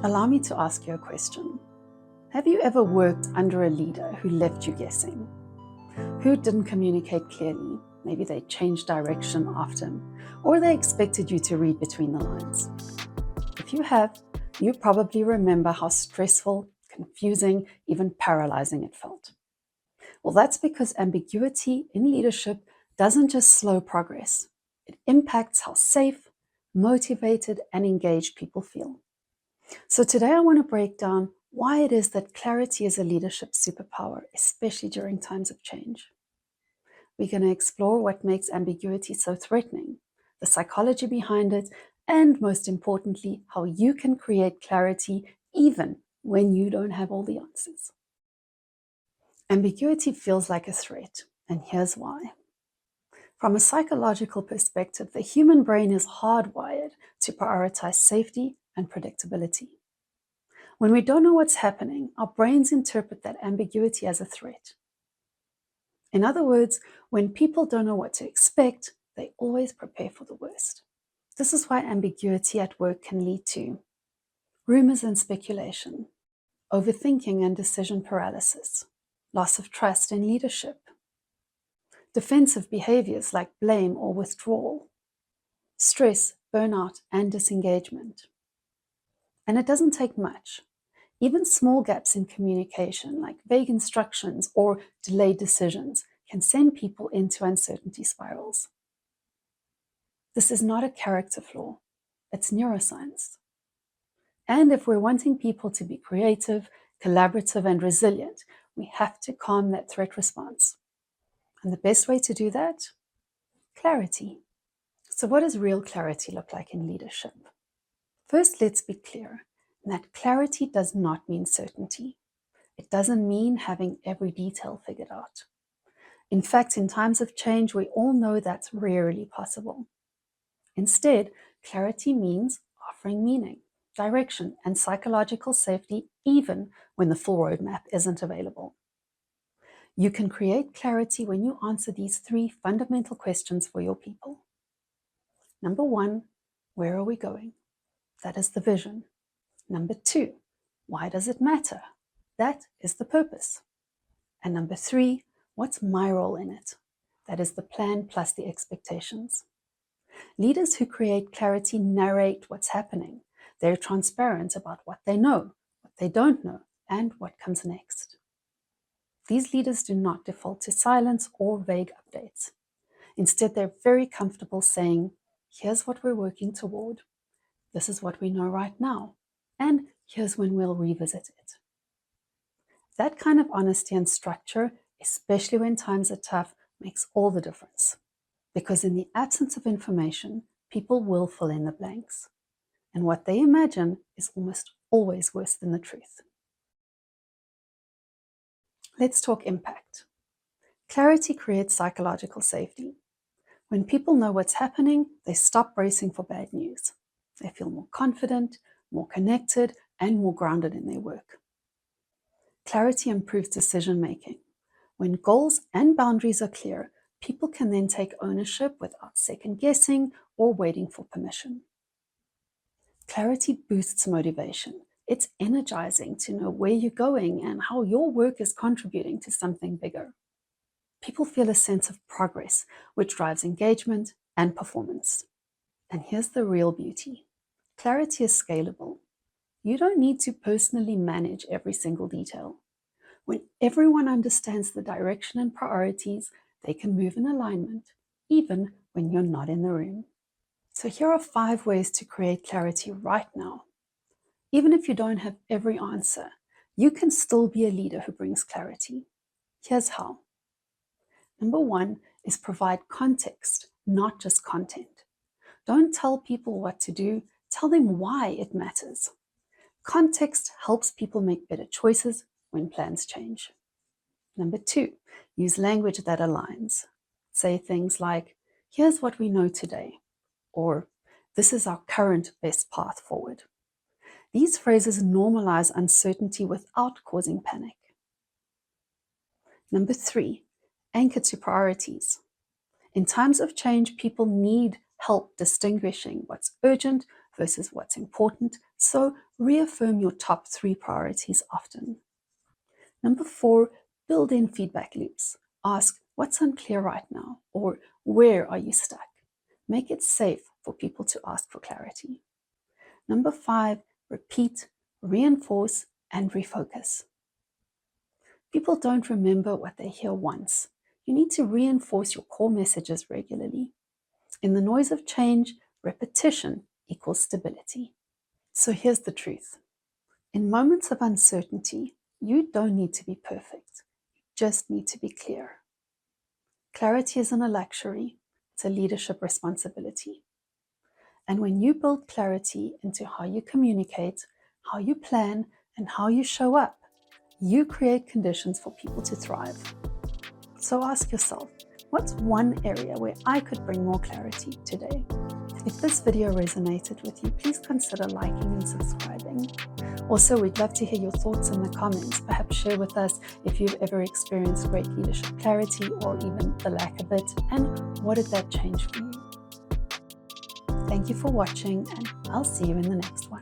Allow me to ask you a question. Have you ever worked under a leader who left you guessing? Who didn't communicate clearly? Maybe they changed direction often, or they expected you to read between the lines. If you have, you probably remember how stressful, confusing, even paralyzing it felt. Well, that's because ambiguity in leadership doesn't just slow progress. It impacts how safe, motivated, and engaged people feel. So today I want to break down why it is that clarity is a leadership superpower, especially during times of change. We're going to explore what makes ambiguity so threatening, the psychology behind it, and most importantly, how you can create clarity even when you don't have all the answers. Ambiguity feels like a threat, and here's why. From a psychological perspective, the human brain is hardwired to prioritize safety and predictability. When we don't know what's happening, our brains interpret that ambiguity as a threat. In other words, when people don't know what to expect, they always prepare for the worst. This is why ambiguity at work can lead to rumors and speculation, overthinking and decision paralysis, loss of trust in leadership, defensive behaviors like blame or withdrawal, stress, burnout, and disengagement. And it doesn't take much. Even small gaps in communication, like vague instructions or delayed decisions, can send people into uncertainty spirals. This is not a character flaw, it's neuroscience. And if we're wanting people to be creative, collaborative, and resilient, we have to calm that threat response. And the best way to do that? Clarity. So what does real clarity look like in leadership? First, let's be clear that clarity does not mean certainty. It doesn't mean having every detail figured out. In fact, in times of change, we all know that's rarely possible. Instead, clarity means offering meaning, direction, and psychological safety even when the full roadmap isn't available. You can create clarity when you answer these three fundamental questions for your people. Number one, where are we going? That is the vision. Number two, why does it matter? That is the purpose. And number three, what's my role in it? That is the plan plus the expectations. Leaders who create clarity narrate what's happening. They're transparent about what they know, what they don't know, and what comes next. These leaders do not default to silence or vague updates. Instead, they're very comfortable saying, here's what we're working toward. This is what we know right now. And here's when we'll revisit it. That kind of honesty and structure, especially when times are tough, makes all the difference. Because in the absence of information, people will fill in the blanks. And what they imagine is almost always worse than the truth. Let's talk impact. Clarity creates psychological safety. When people know what's happening, they stop bracing for bad news. They feel more confident, more connected, and more grounded in their work. Clarity improves decision-making. When goals and boundaries are clear, people can then take ownership without second-guessing or waiting for permission. Clarity boosts motivation. It's energizing to know where you're going and how your work is contributing to something bigger. People feel a sense of progress, which drives engagement and performance. And here's the real beauty. Clarity is scalable. You don't need to personally manage every single detail. When everyone understands the direction and priorities, they can move in alignment, even when you're not in the room. So here are 5 ways to create clarity right now. Even if you don't have every answer, you can still be a leader who brings clarity. Here's how. Number 1 is provide context, not just content. Don't tell people what to do, tell them why it matters. Context helps people make better choices when plans change. Number 2, use language that aligns. Say things like, here's what we know today, or this is our current best path forward. These phrases normalize uncertainty without causing panic. Number 3, anchor to priorities. In times of change, people need help distinguishing what's urgent versus what's important, so Reaffirm your top 3 priorities often. Number 4, build in feedback loops. Ask, what's unclear right now? Or where are you stuck? Make it safe for people to ask for clarity. Number 5, repeat, reinforce, and refocus. People don't remember what they hear once. You need to reinforce your core messages regularly. In the noise of change, repetition equals stability. So here's the truth. In moments of uncertainty, you don't need to be perfect. You just need to be clear. Clarity isn't a luxury, it's a leadership responsibility. And when you build clarity into how you communicate, how you plan, and how you show up, you create conditions for people to thrive. So ask yourself, what's one area where I could bring more clarity today? If this video resonated with you, please consider liking and subscribing. Also, we'd love to hear your thoughts in the comments. Perhaps share with us if you've ever experienced great leadership clarity or even the lack of it, and what did that change for you? Thank you for watching, and I'll see you in the next one.